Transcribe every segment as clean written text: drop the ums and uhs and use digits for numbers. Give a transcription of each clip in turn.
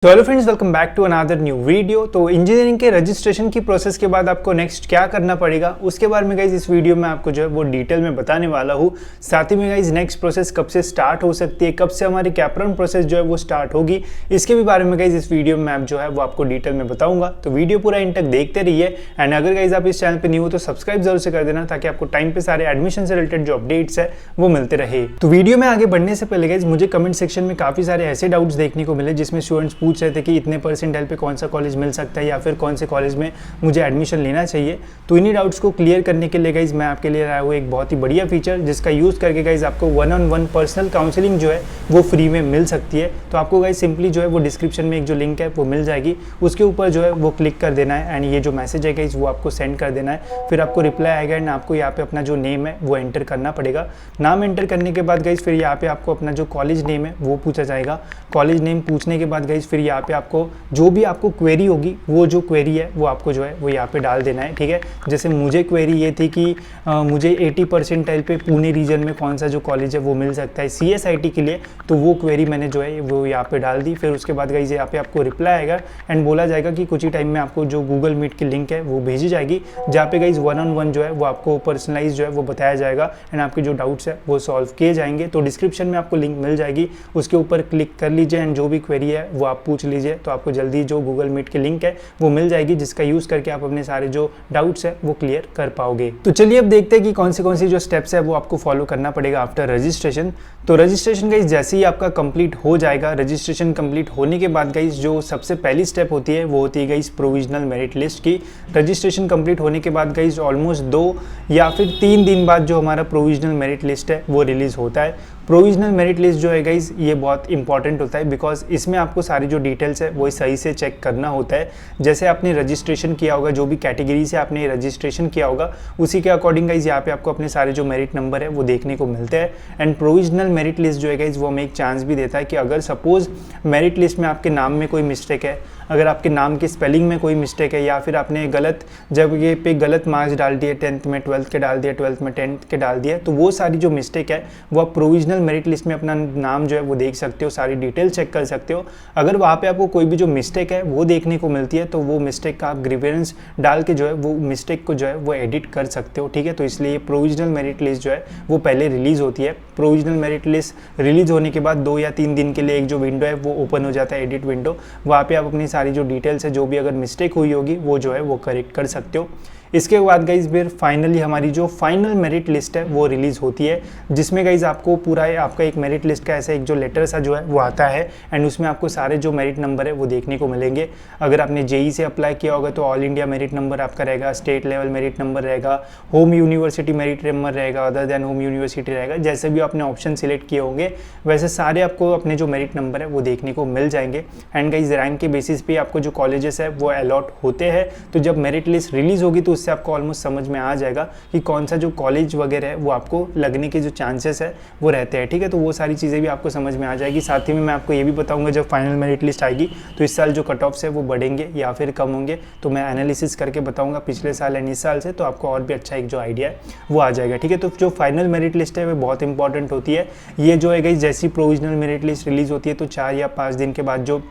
तो hello friends, welcome back to another new video. तो engineering के रजिस्ट्रेशन की प्रोसेस के बाद आपको नेक्स्ट क्या करना पड़ेगा उसके बारे में गाइज इस वीडियो में आपको जो है वो डिटेल में बताने वाला हूँ। साथ ही में गाइज नेक्स्ट प्रोसेस कब से स्टार्ट हो सकती है, कब से हमारी कैपराउंड प्रोसेस जो है वो स्टार्ट होगी, इसके भी बारे में गाइज इस वीडियो में आप जो है वो आपको डिटेल में बताऊंगा। तो वीडियो पूरा इन तक देखते रहिए। एंड अगर गाइज आप इस चैनल पर न्यू हो तो सब्सक्राइब जरूर से कर देना ताकि आपको टाइम पे सारे एडमिशन से रिलेटेड जो अपडेट्स है वो मिलते रहे। तो वीडियो में आगे बढ़ने से पहले गाइज मुझे कमेंट सेक्शन में काफी सारे ऐसे डाउट्स देखने को मिले जिसमें स्टूडेंट्स पूछ रहे थे कि इतने परसेंटाइल पे कौन सा कॉलेज मिल सकता है या फिर कौन से कॉलेज में मुझे एडमिशन लेना चाहिए। तो इन्हीं डाउट्स को क्लियर करने के लिए गाइज मैं आपके लिए लाया हूँ एक बहुत ही बढ़िया फीचर जिसका यूज़ करके गाइज आपको 1-on-1 पर्सनल काउंसलिंग जो है वो फ्री में मिल सकती है। तो आपको गाइज सिंपली जो है वो डिस्क्रिप्शन में एक जो लिंक है वो मिल जाएगी, उसके ऊपर जो है वो क्लिक कर देना है एंड ये जो मैसेज है गाइज वो आपको सेंड कर देना है। फिर आपको रिप्लाई आएगा एंड आपको यहाँ पे अपना जो नेम है वो एंटर करना पड़ेगा। नाम एंटर करने के बाद गाइज फिर यहाँ पे आपको अपना जो कॉलेज नेम है वो पूछा जाएगा। कॉलेज नेम पूछने के बाद गाइज फिर यहाँ पे आपको जो भी आपको क्वेरी होगी वो जो क्वेरी है वो आपको जो है वो यहाँ पे डाल देना है। ठीक है, जैसे मुझे क्वेरी ये थी कि मुझे 80 परसेंटाइल पे पुणे रीजन में कौन सा जो कॉलेज है वो मिल सकता है CSIT के लिए, तो वो क्वेरी मैंने जो है वो यहाँ पे डाल दी। फिर उसके बाद गाइस यहाँ पे आपको रिप्लाई आएगा एंड बोला जाएगा कि कुछ ही टाइम में आपको जो गूगल मीट की लिंक है वो भेजी जाएगी, जहाँ पे गाइस 1-on-1 जो है वो आपको पर्सनलाइज जो है वो बताया जाएगा एंड आपके जो डाउट्स है वो सॉल्व किए जाएंगे। तो डिस्क्रिप्शन में आपको लिंक मिल जाएगी, उसके ऊपर क्लिक कर लीजिए एंड जो भी क्वेरी है वो आप पूछ लीजिए। तो आपको जल्दी जो गूगल मीट की लिंक है वो मिल जाएगी जिसका यूज करके आप अपने सारे जो डाउट्स है वो क्लियर कर पाओगे। तो चलिए अब देखते हैं कि कौन सी जो स्टेप्स है वो आपको फॉलो करना पड़ेगा आफ्टर रजिस्ट्रेशन। तो रजिस्ट्रेशन गाइस जैसे ही आपका कंप्लीट हो जाएगा, रजिस्ट्रेशन कंप्लीट होने के बाद गाइस जो सबसे पहली स्टेप होती है वो होती है गाइस प्रोविजनल मेरिट लिस्ट की। रजिस्ट्रेशन कंप्लीट होने के बाद गाइस ऑलमोस्ट 2 या फिर 3 दिन बाद जो हमारा प्रोविजनल मेरिट लिस्ट है वो रिलीज होता है। प्रोविजनल मेरिट लिस्ट जो है गाइज ये बहुत इंपॉर्टेंट होता है बिकॉज इसमें आपको सारी जो डिटेल्स है वो सही से चेक करना होता है। जैसे आपने रजिस्ट्रेशन किया होगा, जो भी कैटेगरी से आपने रजिस्ट्रेशन किया होगा उसी के अकॉर्डिंग गाइज यहाँ पे आपको अपने सारे जो मेरिट नंबर है वो देखने को मिलते हैं। एंड प्रोविजनल मेरिट लिस्ट जो है गाइज वो हमें एक चांस भी देता है कि अगर सपोज मेरिट लिस्ट में आपके नाम में कोई मिस्टेक है, अगर आपके नाम की स्पेलिंग में कोई मिस्टेक है या फिर आपने गलत जगह पे गलत मार्क्स डाल दिए, 10th में 12th के डाल दिए, 12th में 10th के डाल दिए, तो वो सारी जो मिस्टेक है वो आप प्रोविजनल मेरिट लिस्ट में अपना नाम जो है वो देख सकते हो, सारी डिटेल चेक कर सकते हो। अगर वहाँ पे आपको कोई भी जो मिस्टेक है वो देखने को मिलती है तो वो मिस्टेक का आप ग्रीवेंस डाल के जो है वो मिस्टेक को जो है वो एडिट कर सकते हो। ठीक है, तो इसलिए प्रोविजनल मेरिट लिस्ट जो है वो पहले रिलीज होती है। प्रोविजनल मेरिट लिस्ट रिलीज होने के बाद 2 या 3 दिन के लिए एक जो विंडो है वो ओपन हो जाता है, एडिट विंडो। वहाँ पे आप अपनी सारी जो डिटेल्स है, जो भी अगर मिस्टेक हुई होगी वो जो है वो करेक्ट कर सकते हो। इसके बाद गाइज फिर फाइनली हमारी जो फाइनल मेरिट लिस्ट है वो रिलीज होती है, जिसमें गाइज आपको पूरा आपका एक मेरिट लिस्ट का ऐसा एक जो लेटर सा जो है वो आता है एंड उसमें आपको सारे जो मेरिट नंबर है वो देखने को मिलेंगे। अगर आपने JEE से अप्लाई किया होगा तो ऑल इंडिया मेरिट नंबर आपका रहेगा, स्टेट लेवल मेरिट नंबर रहेगा, होम यूनिवर्सिटी मेरिट नंबर रहेगा, अदर देन होम यूनिवर्सिटी रहेगा। जैसे भी आपने ऑप्शन सिलेक्ट किए होंगे वैसे सारे आपको अपने जो मेरिट नंबर है वो देखने को मिल जाएंगे। एंड गाइज रैंक के बेसिस पे आपको जो कॉलेजेस है वो अलॉट होते हैं। तो जब मेरिट लिस्ट रिलीज होगी तो उससे आपको ऑलमोस्ट समझ में आ जाएगा कि कौन सा जो कॉलेज वगैरह है वो आपको लगने के जो चांसेस है वो रहते हैं। ठीक है, तो वो सारी चीज़ें भी आपको समझ में आ जाएगी। साथ ही में मैं आपको ये भी बताऊंगा जब फाइनल मेरिट लिस्ट आएगी तो इस साल जो कट ऑफ्स है वो बढ़ेंगे या फिर कम होंगे, तो मैं एनालिसिस करके बताऊंगा पिछले साल एंड इस साल से, तो आपको और भी अच्छा एक जो आइडिया है वो आ जाएगा। ठीक है, तो जो फाइनल मेरिट लिस्ट है वो बहुत इंपॉर्टेंट होती है। ये जो है जैसी प्रोविजनल मेरिट लिस्ट रिलीज होती है तो 4 या 5 दिन के बाद जो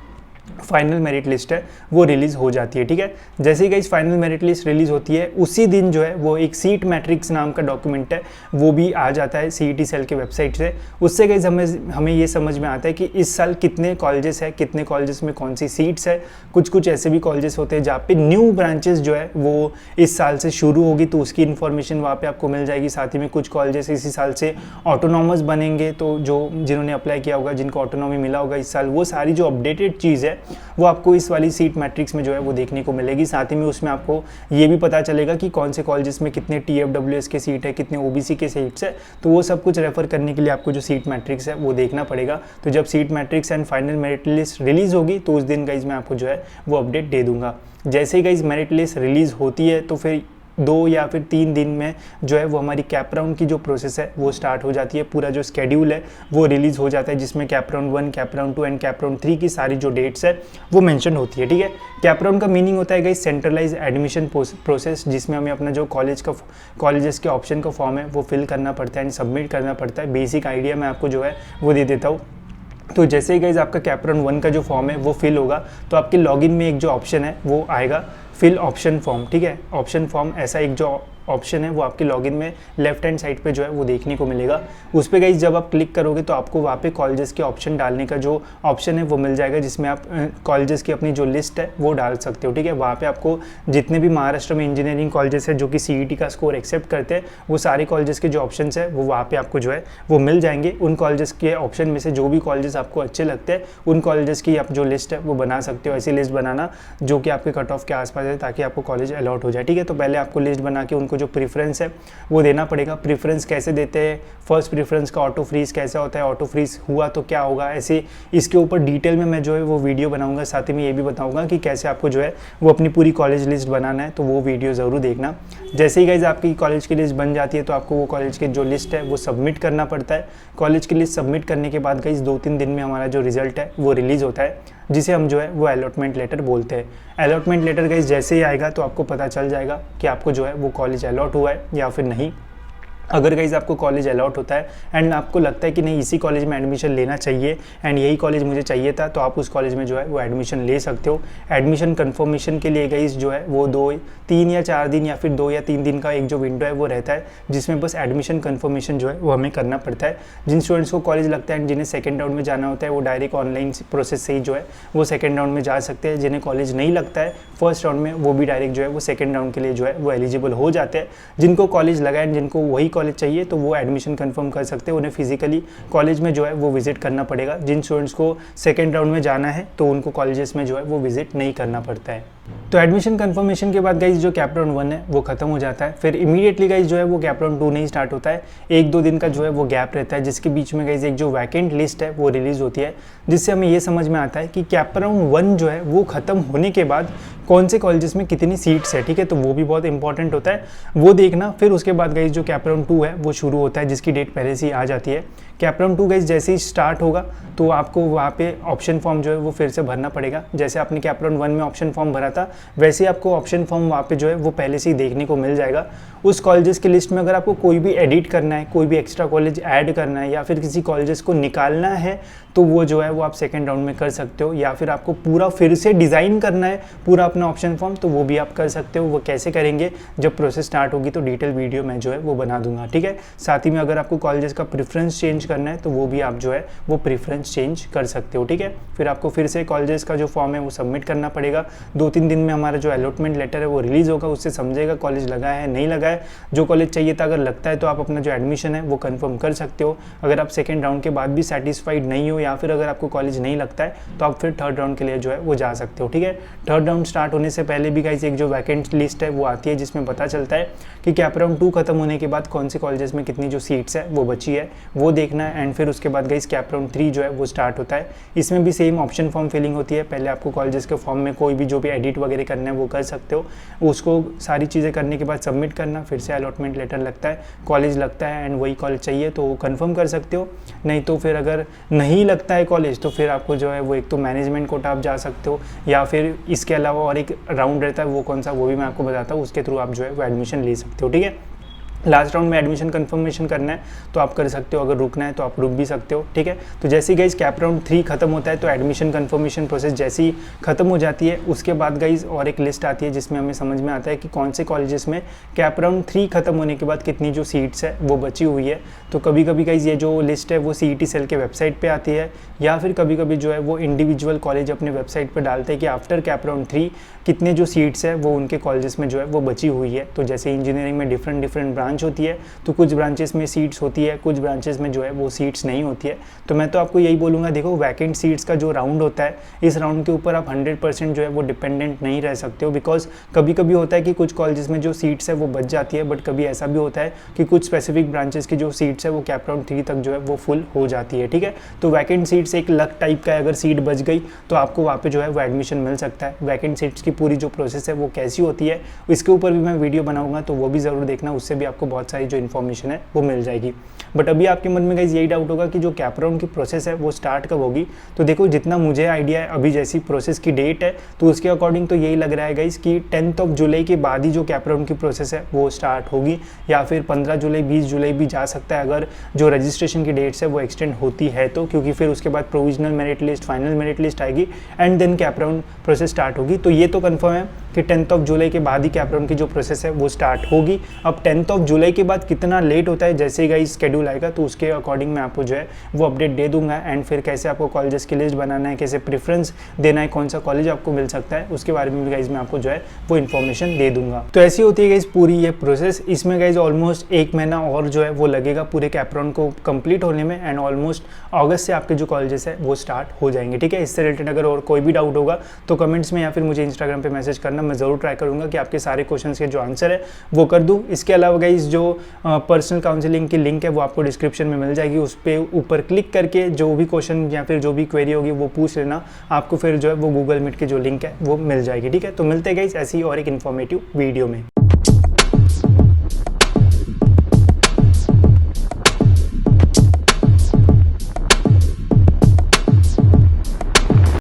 फाइनल मेरिट लिस्ट है वो रिलीज हो जाती है। ठीक है, जैसे ही guys final merit list release होती है उसी दिन जो है वो एक सीट मैट्रिक्स नाम का डॉक्यूमेंट है वो भी आ जाता है CET सेल के वेबसाइट से। उससे गाइस हमें ये समझ में आता है कि इस साल कितने कॉलेजेस है, कितने कॉलेजेस में कौन सी सीट्स है। कुछ ऐसे भी कॉलेजेस होते हैं जहाँ पे न्यू ब्रांचेस जो है वो इस साल से शुरू होगी तो उसकी इन्फॉर्मेशन वहाँ पे आपको मिल जाएगी। साथ ही में कुछ कॉलेजेस इसी साल से ऑटोनॉमस बनेंगे, तो जो जिन्होंने अप्लाई किया होगा, जिनको ऑटोनॉमी मिला होगा इस साल, वो सारी जो अपडेटेड चीज़ है वो आपको इस वाली सीट मैट्रिक्स में जो है वो देखने को मिलेगी। साथ ही में उसमें आपको ये भी पता चलेगा कि कौन से कॉलेजेस में कितने TFWS के सीट है, कितने OBC के सीट्स है, तो वो सब कुछ रेफर करने के लिए आपको जो सीट मैट्रिक्स है वो देखना पड़ेगा। तो जब seat matrix and final merit list release होगी तो उस दिन गाइज मैं आपको जो है वो अपडेट दे दूंगा। जैसे ही गाइज मेरिट लिस्ट रिलीज होती है तो फिर 2 या फिर 3 दिन में जो है वो हमारी कैप राउंड की जो प्रोसेस है वो स्टार्ट हो जाती है। पूरा जो स्केड्यूल है वो रिलीज हो जाता है जिसमें cap round 1, cap round 2 and cap round 3 की सारी जो डेट्स है वो मेंशन होती है। ठीक है, कैप राउंड का मीनिंग होता है गाइस सेंट्रलाइज एडमिशन प्रोसेस, जिसमें हमें अपना जो कॉलेजेस के ऑप्शन का फॉर्म है वो फिल करना पड़ता है एंड सबमिट करना पड़ता है। बेसिक आइडिया मैं आपको जो है वो दे देता हूँ। तो जैसे ही गाइज आपका कैपराउंड 1 का जो फॉर्म है वो फिल होगा तो आपके लॉगिन में एक जो ऑप्शन है वो आएगा फिल ऑप्शन फॉर्म, ठीक है। ऑप्शन फॉर्म ऐसा एक जो ऑप्शन है वो आपके लॉगिन में लेफ्ट हैंड साइड पे जो है वो देखने को मिलेगा। उस पर गाइज जब आप क्लिक करोगे तो आपको वहाँ पे कॉलेजेस के ऑप्शन डालने का जो ऑप्शन है वो मिल जाएगा, जिसमें आप कॉलेजेस की अपनी जो लिस्ट है वो डाल सकते हो, ठीक है। वहाँ पे आपको जितने भी महाराष्ट्र में इंजीनियरिंग कॉलेजेस है जो कि CET का स्कोर एक्सेप्ट करते हैं वो सारे कॉलेजेस के जो ऑप्शन है वो वहाँ पे आपको जो है वो मिल जाएंगे। उन कॉलेजेस के ऑप्शन में से जो भी कॉलेजेस आपको अच्छे लगते हैं उन कॉलेजेस की आप जो लिस्ट है वो बना सकते हो। ऐसी लिस्ट बनाना जो कि आपके कट ऑफ के आसपास है ताकि आपको कॉलेज अलॉट हो जाए, ठीक है। तो पहले आपको लिस्ट बना के उनको जो प्रीफरेंस है वो देना पड़ेगा। प्रीफरेंस कैसे देते हैं, फर्स्ट प्रीफरेंस का ऑटो फ्रीज कैसा होता है, ऑटो फ्रीज हुआ तो क्या होगा, ऐसे इसके ऊपर डिटेल में मैं जो है वो वीडियो बनाऊंगा। साथ ही में ये भी बताऊंगा कि कैसे आपको जो है वो अपनी पूरी कॉलेज लिस्ट बनाना है, तो वो वीडियो ज़रूर देखना। जैसे ही गाइज आपकी कॉलेज की लिस्ट बन जाती है तो आपको वो कॉलेज की जो लिस्ट है वो सबमिट करना पड़ता है। कॉलेज की लिस्ट सबमिट करने के बाद गाइज 2-3 दिन में हमारा जो रिजल्ट है वो रिलीज़ होता है, जिसे हम जो है वो अलॉटमेंट लेटर बोलते हैं। अलॉटमेंट लेटर गाइज जैसे ही आएगा तो आपको पता चल जाएगा कि आपको जो है वो कॉलेज अलॉट हुआ है या फिर नहीं। अगर गाइज आपको कॉलेज अलॉट होता है एंड आपको लगता है कि नहीं इसी कॉलेज में एडमिशन लेना चाहिए एंड यही कॉलेज मुझे चाहिए था, तो आप उस कॉलेज में जो है वो एडमिशन ले सकते हो। एडमिशन कंफर्मेशन के लिए गाइज जो है वो 3 या 4 दिन या फिर 2 या 3 दिन का एक जो विंडो है वो रहता है, जिसमें बस एडमिशन कंफर्मेशन जो है वो हमें करना पड़ता है। जिन स्टूडेंट्स को कॉलेज लगता है एंड जिन्हें सेकेंड राउंड में जाना होता है वो डायरेक्ट ऑनलाइन प्रोसेस से ही जो है वो सेकेंड राउंड में जा सकते हैं। जिन्हें कॉलेज नहीं लगता है फर्स्ट राउंड में वो भी डायरेक्ट जो है वो सेकेंड राउंड के लिए जो है वो एलिजिबल हो जाते हैं। जिनको कॉलेज लगा एंड जिनको वही कॉलेज चाहिए तो वो एडमिशन कंफर्म कर सकते हैं। उन्हें फिजिकली कॉलेज में जो है वो विजिट करना पड़ेगा। जिन स्टूडेंट्स को सेकेंड राउंड में जाना है तो उनको कॉलेजेस में जो है वो विजिट नहीं करना पड़ता है। तो एडमिशन कंफर्मेशन के बाद गाइज जो कैपराउंड 1 है वो खत्म हो जाता है। फिर इमीडिएटली गाइज जो है वो कैपराउंड 2 नहीं स्टार्ट होता है, 1-2 दिन का जो है वो गैप रहता है, जिसके बीच में गाइज एक जो वैकेंट लिस्ट है वो रिलीज होती है, जिससे हमें ये समझ में आता है कि कैपराउंड 1 जो है वो खत्म होने के बाद कौन से कॉलेजेस में कितनी सीट्स है, ठीक है। तो वो भी बहुत इंपॉर्टेंट होता है, वो देखना। फिर उसके बाद गाइज जो कैपराउंड 2 है वो शुरू होता है, जिसकी डेट पहले से ही आ जाती है। कैपराउंड 2 गाइज जैसे ही स्टार्ट होगा तो आपको वहाँ पे ऑप्शन फॉर्म जो है वो फिर से भरना पड़ेगा। जैसे आपने कैपराउंड 1 में ऑप्शन फॉर्म भरा था वैसे ही आपको ऑप्शन फॉर्म वहाँ पे जो है वो पहले से ही देखने को मिल जाएगा। उस कॉलेजेस की लिस्ट में अगर आपको कोई भी एडिट करना है, कोई भी एक्स्ट्रा कॉलेज ऐड करना है या फिर किसी कॉलेजेस को निकालना है तो वो जो है वो आप सेकेंड राउंड में कर सकते हो, या फिर आपको पूरा फिर से डिज़ाइन करना है पूरा अपना ऑप्शन फॉर्म तो वो भी आप कर सकते हो। वो कैसे करेंगे जब प्रोसेस स्टार्ट होगी तो डिटेल वीडियो मैं जो है वो बना दूंगा, ठीक है। साथ ही में अगर आपको कॉलेजेस का प्रेफरेंस चेंज करना है तो वो भी आप जो है वो प्रेफरेंस चेंज कर सकते हो, ठीक है। फिर आपको फिर से कॉलेजेस का जो फॉर्म है वो सबमिट करना पड़ेगा। 2-3 दिन में हमारा जो अलॉटमेंट लेटर है वो रिलीज़ होगा, उससे समझेगा कॉलेज लगा है नहीं लगा है। जो कॉलेज चाहिए था अगर लगता है तो आप अपना जो एडमिशन है वो कंफर्म कर सकते हो। अगर आप सेकेंड राउंड के बाद भी सेटिस्फाइड नहीं हो या फिर अगर आपको कॉलेज नहीं लगता है तो आप फिर थर्ड राउंड के लिए जो है वो जा सकते हो, ठीक है। थर्ड राउंड स्टार्ट होने से पहले भी गाइस एक जो वैकेंट लिस्ट है वो आती है, जिसमें पता चलता है कि कैपराउंड 2 खत्म होने के बाद कौन से कॉलेजेस में कितनी जो सीट्स है वो बची है वो देखना है। एंड फिर उसके बाद गाइस कैपराउंड 3 जो है वो स्टार्ट होता है। इसमें भी सेम ऑप्शन फॉर्म फिलिंग होती है। पहले आपको कॉलेजेस के फॉर्म में कोई भी जो भी एडिट वगैरह करना है वो कर सकते हो, उसको सारी चीज़ें करने के बाद सबमिट करना, फिर से अलॉटमेंट लेटर लगता है, कॉलेज लगता है एंड वही कॉलेज चाहिए तो कंफर्म कर सकते हो। नहीं तो फिर अगर नहीं लगता है कॉलेज तो फिर आपको जो है वो एक तो मैनेजमेंट कोटा आप जा सकते हो, या फिर इसके अलावा और एक राउंड रहता है वो कौन सा वो भी मैं आपको बताता हूँ, उसके थ्रू आप जो है वो एडमिशन ले सकते हो, ठीक है। लास्ट राउंड में एडमिशन कंफर्मेशन करना है तो आप कर सकते हो, अगर रुकना है तो आप रुक भी सकते हो, ठीक है। तो जैसे ही गाइज कैपराउंड 3 खत्म होता है तो एडमिशन कंफर्मेशन प्रोसेस जैसे ही खत्म हो जाती है उसके बाद गाइज और एक लिस्ट आती है जिसमें हमें समझ में आता है कि कौन से कॉलेजेस में कैपराउंड 3 खत्म होने के बाद कितनी जो सीट्स है वो बची हुई है। तो कभी कभी गाइज ये जो लिस्ट है वो CET सेल के वेबसाइट पर आती है, या फिर कभी कभी जो है वो इंडिविजुअल कॉलेज अपने वेबसाइट पर डालते हैं कि आफ्टर कैपराउंड 3 कितने जो सीट्स है वो उनके कॉलेजेस में जो है वो बची हुई है। तो जैसे इंजीनियरिंग में डिफरेंट ब्रांच होती है तो कुछ ब्रांचेस में सीट्स होती है, कुछ ब्रांचेस में जो है वो सीट्स नहीं होती है। तो मैं तो आपको यही बोलूँगा, देखो वैकेंट सीट्स का जो राउंड होता है इस राउंड के ऊपर आप 100% जो है वो डिपेंडेंट नहीं रह सकते हो, बिकॉज कभी कभी होता है कि कुछ कॉलेजेस में जो सीट्स है वो बच जाती है, बट कभी ऐसा भी होता है कि कुछ स्पेसिफिक ब्रांचेस की जो सीट्स है वो कैपराउंड 3 तक जो है वो फुल हो जाती है, ठीक है। तो वैकेंट सीट्स एक लक टाइप का है, अगर सीट बच गई तो आपको वहाँ पे जो है वो एडमिशन मिल सकता है। वैकेंट सीट्स की पूरी जो प्रोसेस है वो कैसी होती है इसके ऊपर भी मैं वीडियो बनाऊंगा तो वो भी ज़रूर देखना, उससे भी आपको आपको बहुत सारी जो इन्फॉर्मेशन है वो मिल जाएगी। बट अभी आपके मन में गाइज यही डाउट होगा कि जो कैप राउंड की प्रोसेस है वो स्टार्ट कब होगी। तो देखो जितना मुझे आइडिया है अभी जैसी प्रोसेस की डेट है तो उसके अकॉर्डिंग तो यही लग रहा है गाइज कि 10 जुलाई के बाद ही जो कैप राउंड की प्रोसेस है वो स्टार्ट होगी, या फिर 15 जुलाई 20 जुलाई भी जा सकता है अगर जो रजिस्ट्रेशन की डेट्स है वो एक्सटेंड होती है तो, क्योंकि फिर उसके बाद provisional merit list, final merit list आएगी and then cap round process start होगी। तो ये तो कंफर्म है कि 10 जुलाई के बाद ही कैप राउंड की जो प्रोसेस है वो स्टार्ट होगी। अब 10 जुलाई के बाद कितना लेट होता है जैसे ही गाइस स्केड्यूल आएगा तो उसके अकॉर्डिंग मैं आपको जो है वो अपडेट दे दूंगा, एंड फिर कैसे आपको कॉलेजेस की लिस्ट बनाना है, कैसे प्रेफरेंस देना है, कौन सा कॉलेज आपको मिल सकता है, उसके बारे में भी गाइज मैं आपको जो है वो इन्फॉर्मेशन दे दूंगा। तो ऐसी होती है गाइज पूरी ये प्रोसेस। इसमें गाइज ऑलमोस्ट 1 महीना और जो है वो लगेगा पूरे कैप राउंड को कंप्लीट होने में, एंड ऑलमोस्ट अगस्त से आपके जो कॉलेजेस है वो स्टार्ट हो जाएंगे। ठीक है, इससे रिलेटेड अगर और कोई भी डाउट होगा तो कमेंट्स में या फिर मुझे इंस्टाग्राम पे मैसेज करना, मैं ज़रूर ट्राई करूँगा कि आपके सारे क्वेश्चंस के जो आंसर है वो कर दूँ। इसके अलावा गाइज जो पर्सनल काउंसलिंग की लिंक है वो आपको डिस्क्रिप्शन में मिल जाएगी, उस पर ऊपर क्लिक करके जो भी क्वेश्चन या फिर जो भी क्वेरी होगी वो पूछ लेना, आपको फिर जो है वो गूगल मीट की जो लिंक है वो मिल जाएगी। ठीक है, तो मिलते हैं गाइज ऐसी और एक इन्फॉर्मेटिव वीडियो में।